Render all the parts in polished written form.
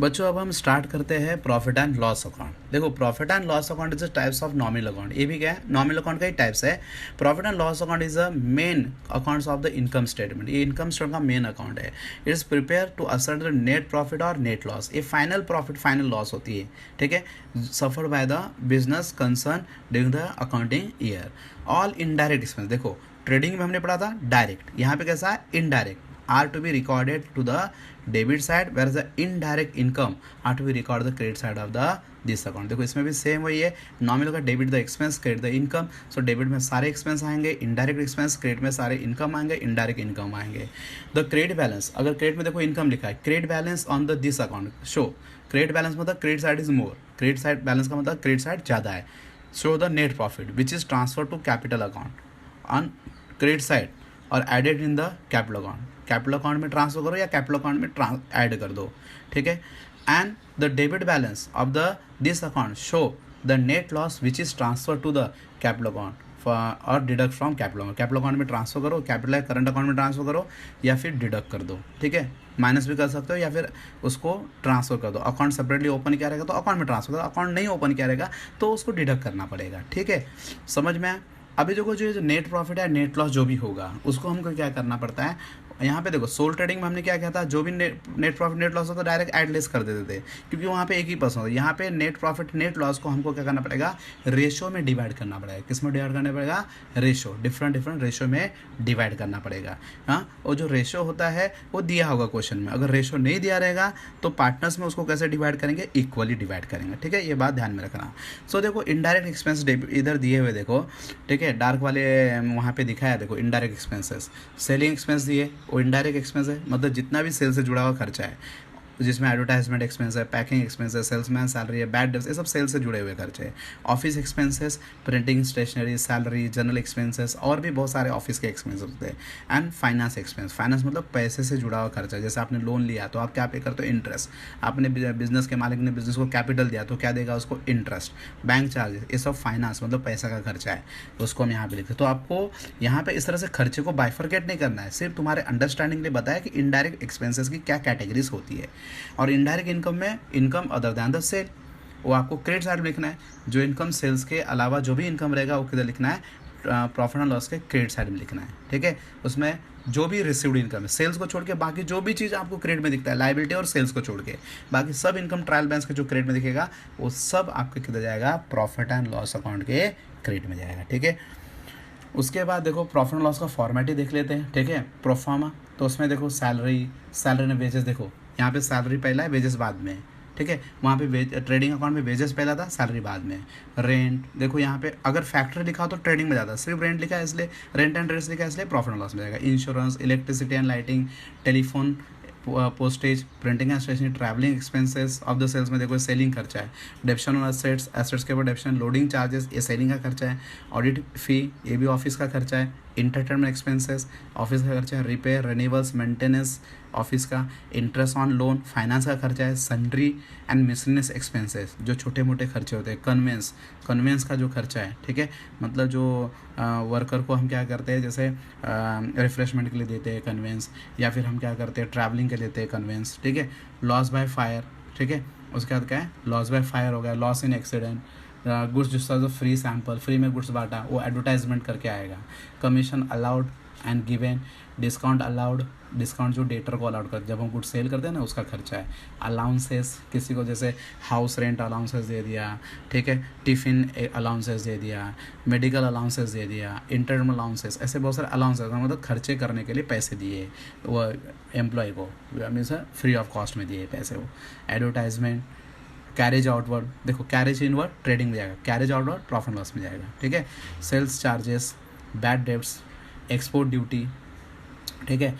बच्चों अब हम स्टार्ट करते हैं प्रॉफिट एंड लॉस अकाउंट। देखो profit and loss account is a types of nominal account. ये भी क्या है, नॉमिनल अकाउंट का ही टाइप्स है। Profit and loss account is a main accounts of the income statement. ये इनकम स्टेटमेंट का मेन अकाउंट है। It is prepare to assert the net profit और नेट लॉस। ये फाइनल प्रॉफिट फाइनल लॉस होती है, ठीक है, suffer by the business concern during the accounting year. All indirect expense, देखो ट्रेडिंग में हमने पढ़ा था डायरेक्ट, यहाँ पे कैसा है indirect, are to be recorded to the debit side, where the indirect income are to be record the credit side of the this account. देखो इसमें भी सेम वही है, नॉमिनल का debit the expense, credit the income. So debit में सारे expense आएंगे, indirect expense, credit में सारे इनकम आएंगे, इनडायरेक्ट इनकम आएंगे। द क्रेडिट बैलेंस, अगर क्रेडिट में देखो इनकम लिखा है, credit balance on the this account show, credit balance मतलब credit side is more, credit side balance का मतलब क्रेडिट साइड ज़्यादा है। Show the net profit which is transfer to capital account on credit side और added in the capital account. Capital account में transfer करो या capital account में add कर दो, ठीक है। And the debit balance of the this account show the net loss which is transfer to the capital account और deduct from capital account. Capital account में ट्रांसफर करो, कैपिटल करंट अकाउंट में transfer करो या फिर डिडक्ट कर दो, ठीक है। माइनस भी कर सकते हो या फिर उसको ट्रांसफर कर दो। अकाउंट सेपरेटली ओपन किया रहेगा तो अकाउंट में ट्रांसफर करो, अकाउंट नहीं ओपन किया रहेगा तो उसको डिडक्ट करना पड़ेगा, ठीक है। समझ में आया? अभी देखो जो नेट प्रॉफिट है, नेट लॉस जो भी होगा उसको हमको क्या करना पड़ता है। यहाँ पे देखो सोल ट्रेडिंग में हमने क्या किया था, जो भी नेट प्रॉफिट नेट लॉस होता है डायरेक्ट ऐड लेस कर देते थे, क्योंकि वहाँ पे एक ही पर्सन होता है। यहाँ पे नेट प्रॉफिट नेट लॉस को हमको क्या करना पड़ेगा, रेशो में डिवाइड करना पड़ेगा। किस में डिवाइड करना पड़ेगा, रेशो, डिफरेंट रेशो में डिवाइड करना पड़ेगा। हाँ, और जो रेशो होता है वो दिया होगा क्वेश्चन में, अगर रेशो नहीं दिया रहेगा तो पार्टनर्स में उसको कैसे डिवाइड करेंगे, इक्वली डिवाइड करेंगे, ठीक है। ये बात ध्यान में रखना। सो देखो इनडायरेक्ट एक्सपेंस इधर दिए हुए देखो, ठीक है, डार्क वाले वहाँ पे दिखाया देखो इनडायरेक्ट एक्सपेंसेस। सेलिंग एक्सपेंस दिए, वो इनडायरेक्ट एक्सपेंस है, मतलब जितना भी सेल से जुड़ा हुआ खर्चा है, जिसमें एडवर्टाइजमेंट एक्सपेंस है, पैकिंग एक्सपेंस है, सेल्समैन सैलरी है, बैड डेब्ट्स, ये सब सेल से जुड़े हुए खर्चे हैं। Office expenses, printing, stationery, salary, general expenses और भी बहुत सारे ऑफिस के एक्सपेंस होते हैं। एंड फाइनेंस एक्सपेंस, फाइनेंस मतलब पैसे से जुड़ा हुआ खर्चा। जैसे आपने लोन लिया तो आप क्या पे करते हो, इंटरेस्ट। आपने बिजनेस के मालिक ने बिजनेस को कैपिटल दिया तो क्या देगा उसको, इंटरेस्ट। बैंक चार्जेस, ये सब फाइनेंस मतलब पैसा का खर्चा है, तो उसको हम यहाँ पे लिखते हैं। तो आपको यहाँ पे इस तरह से खर्चे को बाइफरकेट नहीं करना है, सिर्फ तुम्हारे अंडरस्टैंडिंग के लिए बताया कि इनडायरेक्ट एक्सपेंसेस की क्या कैटेगरीज होती है। और इनडायरेक्ट इनकम में income other than the sale, वो आपको क्रेडिट साइड में लिखना है। जो इनकम सेल्स के अलावा जो भी इनकम रहेगा वो किधर लिखना है, प्रॉफिट एंड लॉस के क्रेडिट साइड में लिखना है, ठीक है। उसमें जो भी रिसीव्ड इनकम है, सेल्स को छोड़ के बाकी जो भी चीज़ आपको क्रेडिट में दिखता है, लाइबिलिटी और सेल्स को छोड़ के बाकी सब इनकम ट्रायल बैलेंस का जो क्रेडिट में दिखेगा वो सब आपके किधर जाएगा, प्रॉफिट एंड लॉस अकाउंट के क्रेडिट में जाएगा, ठीक है। उसके बाद देखो प्रॉफिट एंड लॉस का फॉर्मेट ही देख लेते हैं, ठीक है। प्रोफार्मा, तो उसमें देखो सैलरी, सैलरी ने वेजेस, देखो यहाँ पे सैलरी पहला है, वेजेस बाद में है, ठीक है। वहाँ पे ट्रेडिंग अकाउंट में वेजेस पहला था, सैलरी बाद में। रेंट, देखो यहाँ पे अगर फैक्ट्री लिखा हो तो ट्रेडिंग में जाता है, सिर्फ रेंट लिखा है इसलिए, रेंट एंड रेंट्स लिखा है इसलिए प्रॉफिट एंड लॉस में जाएगा। Insurance, electricity and lighting, telephone, postage, printing and stationery, travelling expenses of the sales में देखो सेलिंग खर्चा है। डेप्शन ऑन एसेट्स, एसेट्स के ऊपर डेप्शन, लोडिंग चार्जेस, ये सेलिंग का खर्चा है। ऑडिट फी, ये भी ऑफिस का खर्चा है। इंटरटेनमेंट एक्सपेंसेस, ऑफिस का खर्चा है। रिपेयर, रिन्यूअल्स, मेंटेनेंस, ऑफिस का। इंटरेस्ट ऑन लोन, फाइनेंस का खर्चा है। सन्ड्री एंड मिसलेनियस एक्सपेंसेस, जो छोटे मोटे खर्चे होते हैं। कन्वेंस, कन्वेंस का जो खर्चा है, ठीक है, मतलब जो वर्कर को हम क्या करते हैं, जैसे रिफ्रेशमेंट के लिए देते हैं कन्वेंस, या फिर हम क्या करते हैं ट्रैवलिंग के लिए देते हैं कन्वेंस, ठीक है। लॉस बाय फायर, ठीक है, उसके बाद क्या है, लॉस बाय फायर हो गया। लॉस इन एक्सीडेंट, गुड्स जिसका जो फ्री सैंपल, फ्री में गुड्स बांटा, वो एडवर्टाइजमेंट करके आएगा। Commission allowed and given, discount allowed, discount जो डेटर को अलाउड कर, जब हम गुड सेल करते हैं ना उसका खर्चा है। अलाउंसेस, किसी को जैसे हाउस रेंट अलाउंसेस दे दिया, ठीक है, टिफ़िन अलाउंसेस दे दिया, मेडिकल अलाउंसेस दे दिया, इंटरम अलाउंसेस, ऐसे बहुत सारे अलाउंसेस, मतलब खर्चे करने के लिए पैसे दिए वो एम्प्लॉय को, मीन्स फ्री ऑफ कॉस्ट में दिए पैसे वो। एडवर्टाइजमेंट, कैरेज आउटवर्ड, देखो कैरेज इनवर्ड ट्रेडिंग में जाएगा, कैरेज आउटवर्ड प्रॉफिट लॉस में जाएगा, ठीक है। Sales charges, bad debts, export duty, ठीक है,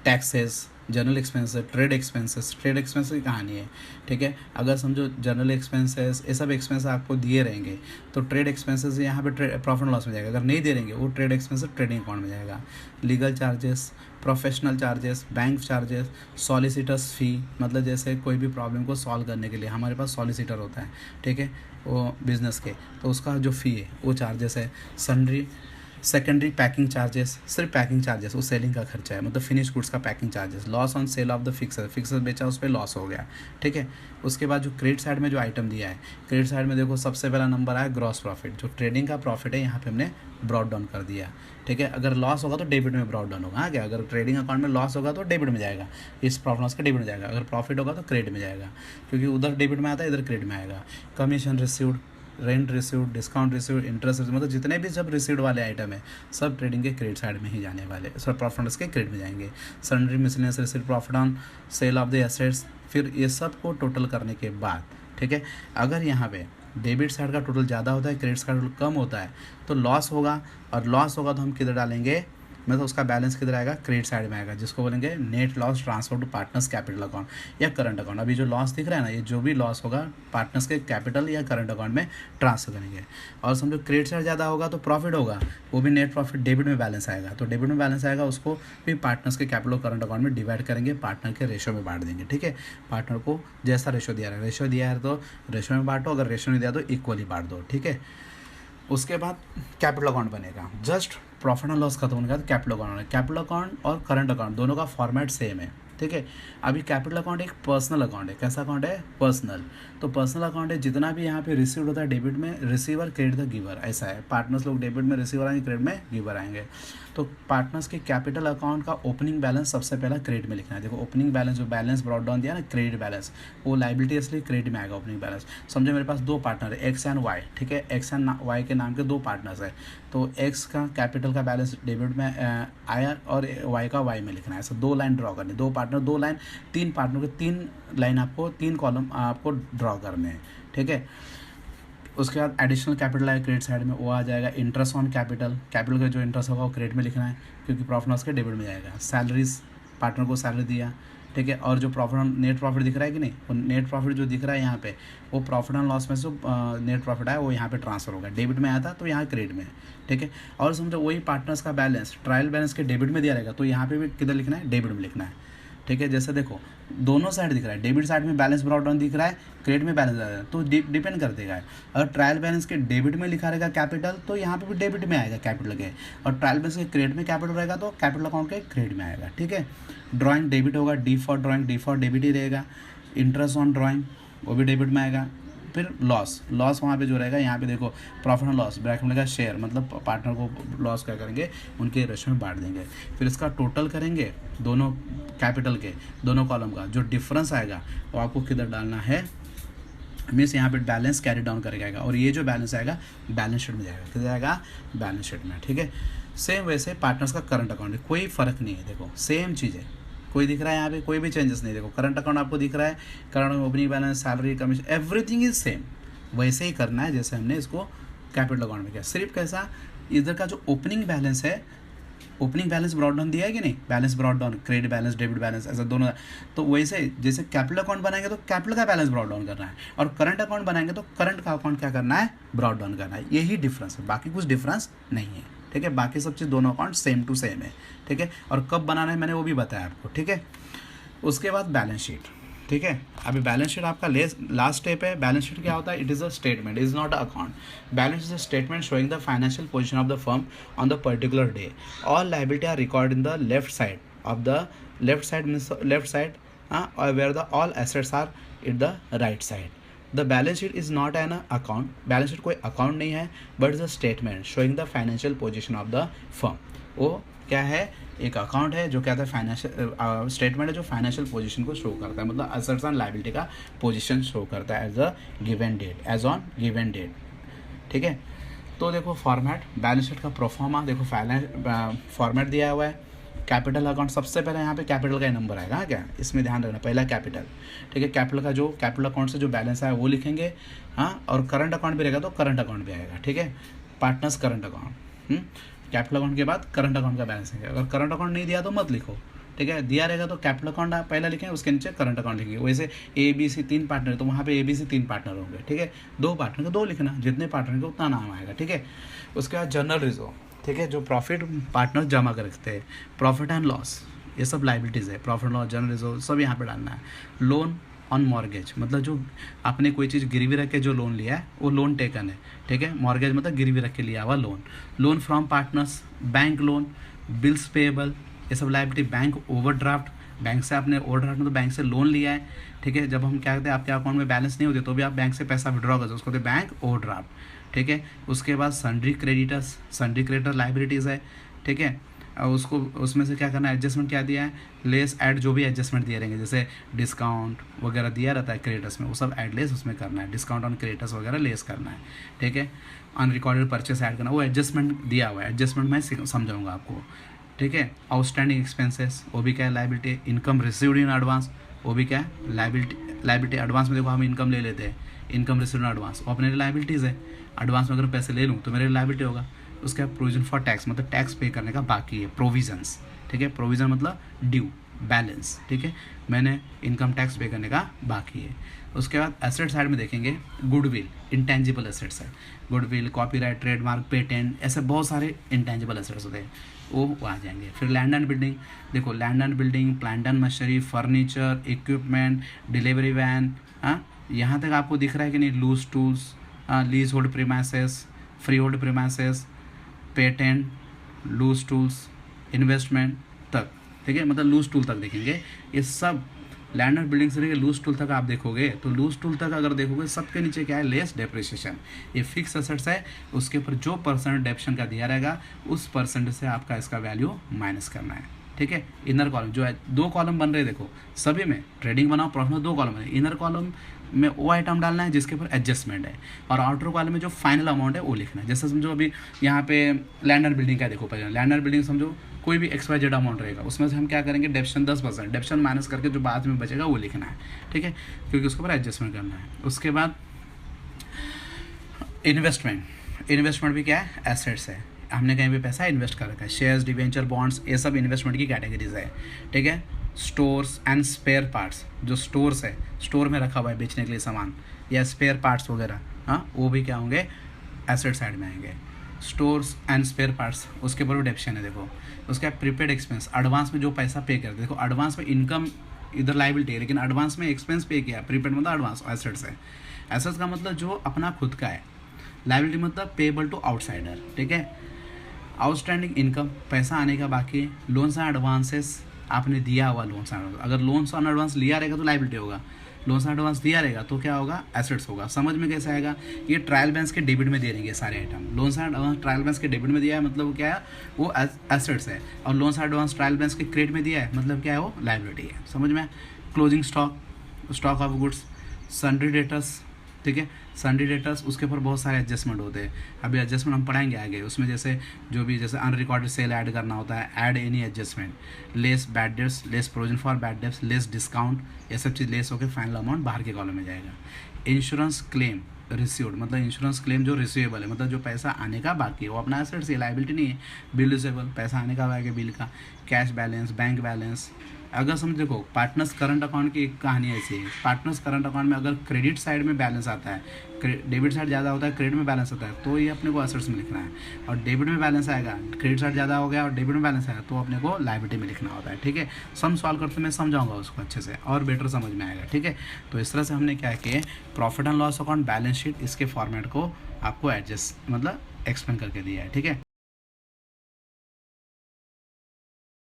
taxes, general expenses, trade expenses, trade expense की कहानी है, ठीक है। अगर समझो जनरल एक्सपेंसेस, ये सब एक्सपेंस आपको दिए रहेंगे तो ट्रेड एक्सपेंसेस यहाँ पे प्रॉफिट लॉस में जाएगा। अगर नहीं दे रहेंगे वो ट्रेड एक्सपेंसेस ट्रेडिंग अकाउंट में जाएगा। Legal charges, professional charges, bank charges, solicitors fee, मतलब जैसे कोई भी प्रॉब्लम को सॉल्व करने के लिए हमारे पास सॉलिसिटर होता है, ठीक है, वो बिज़नेस के, तो उसका जो फ़ी है वो चार्जेस है। सन्ड्री, सेकेंडरी पैकिंग चार्जेस, सिर्फ पैकिंग चार्जेस, वो सेलिंग का खर्चा है, मतलब फिनिश गुड्स का packing charges. Loss on sale of the fixer बेचा उस पर लॉस हो गया, ठीक है। उसके बाद जो क्रेडिट साइड में जो आइटम दिया है, क्रेडिट साइड में देखो सबसे पहला नंबर आया ग्रॉस प्रॉफिट, जो ट्रेडिंग का प्रॉफिट है यहाँ पे हमने ब्रॉड डाउन कर दिया, ठीक है। अगर लॉस होगा तो डेबिट में ब्रॉड डाउन होगा, हाँ क्या, अगर ट्रेडिंग अकाउंट में लॉस होगा तो डेबिट में जाएगा, इस प्रॉफिट लॉस का डेबिट में जाएगा, अगर प्रॉफिट होगा तो क्रेडिट में जाएगा, क्योंकि उधर डेबिट में आता है इधर क्रेडिट में आएगा। Commission received, rent received, discount received, interest received, मतलब जितने भी सब रिसीव्ड वाले आइटम है सब ट्रेडिंग के क्रेडिट साइड में ही जाने वाले, सब प्रॉफिट लॉस के क्रेडिट में जाएंगे। Sundry miscellaneous received, profit on sale of the assets, फिर ये सब को टोटल करने के बाद, ठीक है, अगर यहाँ पे डेबिट साइड का टोटल ज़्यादा होता है, क्रेडिट साइड का कम होता है, तो लॉस होगा, और लॉस होगा तो हम किधर डालेंगे, मतलब उसका बैलेंस किधर आएगा, क्रेडिट साइड में आएगा, जिसको बोलेंगे net loss transfer to partners capital account या करंट अकाउंट। अभी जो लॉस दिख रहा है ना, ये जो भी लॉस होगा पार्टनर्स के कैपिटल या करंट अकाउंट में ट्रांसफर करेंगे। और समझो क्रेडिट साइड ज़्यादा होगा तो प्रॉफिट होगा, वो भी नेट प्रॉफिट डेबिट में बैलेंस आएगा, तो डेबिट में बैलेंस आएगा, उसको भी पार्टनर्स के कैपिटल करंट अकाउंट में डिवाइड करेंगे, पार्टनर के रेशो में बांट देंगे, ठीक है। पार्टनर को जैसा रेशो दिया है, रेशो दिया है तो रेशो में बांटो, अगर रेशो नहीं दिया तो इक्वली बांट दो, ठीक है। उसके बाद कैपिटल अकाउंट बनेगा, जस्ट प्रॉफिट एंड लॉस खत्म होने के बाद कैपिटल अकाउंट है। कैपिटल अकाउंट और करंट अकाउंट दोनों का फॉर्मेट सेम है, ठीक है। अभी कैपिटल अकाउंट एक पर्सनल अकाउंट है, कैसा अकाउंट है, पर्सनल, तो पर्सनल अकाउंट है, जितना भी यहाँ पे रिसीव होता है डेबिट में रिसीवर क्रेडिट द गिवर, ऐसा है। पार्टनर्स लोग डेबिट में रिसीवर आएंगे, क्रेडिट में गिवर आएंगे। तो पार्टनर्स के कैपिटल अकाउंट का ओपनिंग बैलेंस सबसे पहला क्रेडिट में लिखना है। देखो ओपनिंग बैलेंस, जो बैलेंस ब्रॉड डाउन दिया ना क्रेडिट बैलेंस, वो लाइबिलिटी इसलिए क्रेडिट में आएगा ओपनिंग बैलेंस। समझो मेरे पास दो पार्टनर है, एक्स एंड वाई, ठीक है, एक्स एंड वाई के नाम के दो पार्टनर्स है, तो एक्स का कैपिटल का बैलेंस डेबिट में आया और वाई का वाई में लिखना है, ऐसा दो लाइन ड्रॉ करनी, दो पार्टनर दो लाइन, तीन पार्टनर के तीन लाइन आपको, तीन कॉलम आपको ड्रॉ करने हैं, ठीक है। उसके बाद एडिशनल कैपिटल है क्रेडिट साइड में, वो आ जाएगा इंटरेस्ट ऑन कैपिटल, कैपिटल का जो इंटरेस्ट होगा वो क्रेडिट में लिखना है, क्योंकि प्रॉफिट लॉस के डेबिट में जाएगा। सैलरीज, पार्टनर को सैलरी दिया, ठीक है, और जो प्रॉफिट नेट प्रॉफिट दिख रहा है कि नहीं, वो नेट प्रॉफिट जो दिख रहा है यहाँ पे, वो प्रॉफिट एंड लॉस में से नेट प्रॉफिट है वो यहाँ पे ट्रांसफर होगा, डेबिट में आया था तो यहाँ क्रेडिट में है, ठीक है। और समझो वही पार्टनर्स का बैलेंस ट्रायल बैलेंस के डेबिट में दिया रहेगा, तो यहाँ पे भी किधर लिखना है, डेबिट में लिखना है, ठीक है। जैसे देखो दोनों साइड दिख रहा है, डेबिट साइड में बैलेंस ब्रॉड डाउन दिख रहा है, क्रेडिट में बैलेंस आ रहा है, तो डिपेंड कर देगा। अगर ट्रायल बैलेंस के डेबिट में लिखा रहेगा कैपिटल, तो यहाँ पे भी डेबिट में आएगा कैपिटल के, और ट्रायल बैलेंस के क्रेडिट में कैपिटल रहेगा तो कैपिटल अकाउंट के क्रेडिट में आएगा, ठीक है। ड्राइंग डेबिट होगा, D for drawing, D for debit ही रहेगा। इंटरेस्ट ऑन ड्राइंग वो भी डेबिट में आएगा। फिर लॉस, लॉस वहाँ पे जो रहेगा, यहाँ पे देखो प्रॉफिट एंड लॉस ब्रैकेट में लगा शेयर, मतलब पार्टनर को लॉस क्या करेंगे, उनके रेशो में बांट देंगे। फिर इसका टोटल करेंगे दोनों कैपिटल के दोनों कॉलम का, जो डिफरेंस आएगा वो आपको किधर डालना है, मीन्स यहाँ पे बैलेंस कैरी डाउन करेगा, और ये जो बैलेंस आएगा बैलेंस शीट में जाएगा, किधर जाएगा, बैलेंस शीट में, ठीक है। सेम वैसे पार्टनर्स का करंट अकाउंट है, कोई फ़र्क नहीं है, देखो सेम चीज़ है, कोई दिख रहा है यहाँ पे, कोई भी चेंजेस नहीं। देखो करंट अकाउंट आपको दिख रहा है, current opening balance, salary, commission, everything is same, वैसे ही करना है जैसे हमने इसको कैपिटल अकाउंट में किया। सिर्फ कैसा, इधर का जो ओपनिंग बैलेंस है, ओपनिंग बैलेंस ब्रॉड डाउन दिया है कि नहीं, balance brought down, credit balance, debit balance, ऐसा दोनों, तो वैसे जैसे कैपिटल अकाउंट बनाएंगे तो कैपिटल का बैलेंस ब्रॉड डाउन करना है, और करंट अकाउंट बनाएंगे तो करंट का अकाउंट क्या करना है, ब्रॉड डाउन करना है। यही डिफरेंस है, बाकी कुछ डिफरेंस नहीं है, ठीक है। बाकी सब चीज़ दोनों अकाउंट सेम टू सेम है, ठीक है। और कब बनाना है मैंने वो भी बताया आपको, ठीक है। उसके बाद बैलेंस शीट, ठीक है। अभी बैलेंस शीट आपका लास्ट स्टेप है। बैलेंस शीट क्या होता है, it is a statement, is not a account. Balance is a statement showing the financial position of the firm on the particular day. All liability are record in the left side of the left side where the all assets are in the right side. The balance sheet is not an account. Balance sheet कोई account नहीं है, but is a statement showing the financial position of the firm. वो क्या है, एक account है जो क्या था, फाइनेंशियल स्टेटमेंट है जो फाइनेंशियल पोजीशन को शो करता है, मतलब असेट्स एंड लायबिलिटी का पोजीशन शो करता है as a given date, as on given date, ठीक है। तो देखो फॉर्मेट, बैलेंस शीट का प्रोफॉर्मा देखो, फॉर्मेट दिया हुआ है। कैपिटल अकाउंट सबसे पहले यहाँ पे कैपिटल का ही नंबर आएगा, क्या इसमें ध्यान रखना, पहला कैपिटल, ठीक है। कैपिटल का जो कैपिटल अकाउंट से जो बैलेंस आया वो लिखेंगे, हाँ, और करंट अकाउंट भी रहेगा तो करंट अकाउंट भी आएगा, ठीक है। Partners current account, capital account के बाद करंट अकाउंट का बैलेंस है। अगर करंट अकाउंट नहीं दिया तो मत लिखो, ठीक है। दिया रहेगा तो कैपिटल अकाउंट आप पहले लिखें, उसके नीचे करंट अकाउंट लिखेंगे। वैसे ABC 3 पार्टनर है तो वहाँ पे ABC 3 पार्टनर होंगे, ठीक है। 2 पार्टनर को 2 लिखना, जितने पार्टनर को उतना नाम आएगा, ठीक है। उसके बाद जनरल रिजर्व, ठीक है, जो प्रॉफिट पार्टनर जमा कर रखते हैं, प्रॉफिट एंड लॉस, ये सब लाइबिलिटीज़ है, प्रॉफिट लॉस, जनरल रिजर्व सब यहाँ पे डालना है। लोन ऑन मॉर्गेज, मतलब जो आपने कोई चीज़ गिरवी रख के जो लोन लिया है वो लोन टेकन है, ठीक है। मॉर्गेज मतलब गिरवी रख के लिया हुआ loan. Loan from partners, bank loan, bills payable, ये सब लायबिलिटी। बैंक ओवरड्राफ्ट, बैंक से आपने ओवरड्राफ्ट मतलब बैंक से लोन लिया है, ठीक है। जब हम क्या कहते हैं आपके अकाउंट में बैलेंस नहीं होते तो भी आप बैंक से पैसा विड्रॉ करते हो, उसको कहते हैं बैंक ओवरड्राफ्ट, ठीक है। उसके बाद sundry creditors, sundry creditor liabilities है, ठीक है। और उसको उसमें से क्या करना है, एडजस्टमेंट क्या दिया है, लेस ऐड, जो भी एडजस्टमेंट दिए रहेंगे जैसे डिस्काउंट वगैरह दिया रहता है क्रेडिटर्स में, वो सब ऐड लेस उसमें करना है, डिस्काउंट ऑन क्रेडिटर्स वगैरह लेस करना है, ठीक है। अनरिकॉर्डेड परचेस ऐड करना, वो एडजस्टमेंट दिया हुआ है, एडजस्टमेंट मैं समझाऊंगा आपको, ठीक है। आउटस्टैंडिंग एक्सपेंसेस, वो भी क्या है liability. Income received in advance, वो भी क्या है लायबिलिटी। एडवांस में देखो हम इनकम ले लेते हैं, इनकम रिसीव्ड इन एडवांस, वो अपने लायबिलिटीज़ है। एडवांस में अगर पैसे ले लूँ तो मेरे लायबिलिटी होगा। उसके बाद प्रोविजन फॉर टैक्स, मतलब टैक्स पे करने का बाकी है, प्रोविजंस, ठीक है। प्रोविजन मतलब ड्यू, बैलेंस, ठीक है। मैंने इनकम टैक्स पे करने का बाकी है। उसके बाद एसेट साइड में देखेंगे, गुडविल, इंटेंजिबल एसेट्स है, गुडविल, कॉपीराइट, ट्रेडमार्क, पेटेंट, ऐसे बहुत सारे इंटेंजिबल एसेट्स होते हैं, वो आ जाएंगे। फिर लैंड एंड बिल्डिंग, देखो land and building, plant and machinery, furniture, equipment, delivery van, हाँ यहाँ तक आपको दिख रहा है कि नहीं। Loose tools, lease hold premises, free hold premises, patent, loose tools, investment तक, ठीक है। मतलब लूज टूल तक देखेंगे, ये सब लैंड एंड बिल्डिंग से लेकर लूज टूल तक आप देखोगे तो लूज टूल तक अगर देखोगे सबके नीचे क्या है, लेस डेप्रिसिएशन। ये फिक्स एसेट्स है, उसके ऊपर जो परसेंट डेप्शन का दिया रहेगा उस परसेंट से आपका इसका वैल्यू माइनस करना है, ठीक है। इनर कॉलम जो है, दो कॉलम बन रहे हैं देखो सभी में, ट्रेडिंग बनाओ प्रॉफिट में दो कॉलम है। इनर कॉलम में वो आइटम डालना है जिसके ऊपर एडजस्टमेंट है, और आउटर कॉलम में जो फाइनल अमाउंट है वो लिखना है। जैसे समझो अभी यहाँ पे लैंड एंड बिल्डिंग का देखो, पहले लैंड एंड बिल्डिंग समझो कोई भी XYZ अमाउंट रहेगा, उसमें से हम क्या करेंगे, डेप्शन 10%, डेप्शन माइनस करके जो बाद में बचेगा वो लिखना है, ठीक है, क्योंकि उसके ऊपर एडजस्टमेंट करना है। उसके बाद इन्वेस्टमेंट, इन्वेस्टमेंट भी क्या है, एसेट्स है, हमने कहीं भी पैसा इन्वेस्ट कर रखा है, शेयर्स, डिवेंचर, बॉन्ड्स, ये सब इन्वेस्टमेंट की कैटेगरीज है, ठीक है। स्टोर्स एंड स्पेयर पार्ट्स, जो स्टोर्स है, स्टोर में रखा हुआ है बेचने के लिए सामान या स्पेयर पार्ट्स वगैरह, हाँ वो भी क्या होंगे, एसेट साइड में आएंगे। स्टोर्स एंड स्पेयर पार्ट्स, उसके ऊपर भी डेप्शन है देखो। उसका प्रीपेड एक्सपेंस, एडवांस में जो पैसा पे करते, देखो एडवांस में इनकम इधर लायबिलिटी है, लेकिन एडवांस में एक्सपेंस पे किया, प्रीपेड मतलब एडवांस, एसेट्स है। एसेट्स का मतलब जो अपना खुद का है, लायबिलिटी मतलब पेएबल टू आउटसाइडर, ठीक है। आउटस्टैंडिंग इनकम, पैसा आने का बाकी है। लोन्स एंड एडवांसेस, आपने दिया हुआ लोन्स एंड, अगर लोन्स ऑन एडवांस लिया रहेगा तो लायबिलिटी होगा, लोन्स एंड एडवांस दिया रहेगा तो क्या होगा, एसेट्स होगा। समझ में कैसे आएगा, ये ट्रायल बैलेंस के डेबिट में दे देंगे सारे item. Loans and advance trial balance के डेबिट में दिया है मतलब वो क्या है, वो एसेट्स है, और loans and advance trial balance के क्रेडिट में दिया है मतलब क्या है, वो लायबिलिटी है। समझ में। Closing stock, stock of goods, sundry debtors, ठीक है। सन्ड्री डेटर्स, उसके ऊपर बहुत सारे एडजस्टमेंट होते हैं, अभी एडजस्टमेंट हम पढ़ाएंगे आगे। उसमें जैसे जो भी जैसे अनरिकॉर्डेड सेल ऐड करना होता है, add any adjustment, less bad debts, less provision for bad debts, less discount, ये सब चीज़ लेस होकर फाइनल अमाउंट बाहर के कॉलम में जाएगा। इंश्योरेंस क्लेम रिसीव्ड, मतलब इंश्योरेंस क्लेम जो रिसीवेबल है, मतलब जो पैसा आने का बाकी है, वो अपना एसेट्स है, लायबिलिटी नहीं है। बिल रिसीवेबल, पैसा आने का बाकी है बिल का। कैश बैलेंस, बैंक बैलेंस, अगर समझ देखो पार्टनर्स करंट अकाउंट की एक कहानी ऐसी है, पार्टनर्स करंट अकाउंट में अगर क्रेडिट साइड में बैलेंस आता है, डेबिट साइड ज़्यादा होता है, क्रेडिट में बैलेंस होता है, तो ये अपने को एसेट्स में लिखना है। और डेबिट में बैलेंस आएगा, क्रेडिट साइड ज़्यादा हो गया और डेबिट में बैलेंस आएगा तो अपने को लायबिलिटी में लिखना होता है, ठीक है। सम सॉल्व करते मैं समझाऊंगा उसको अच्छे से और बेटर समझ में आएगा, ठीक है। तो इस तरह से हमने क्या किया, profit and loss account, balance sheet, इसके फॉर्मेट को आपको एडजस्ट मतलब एक्सप्लेन करके दिया है, ठीक है।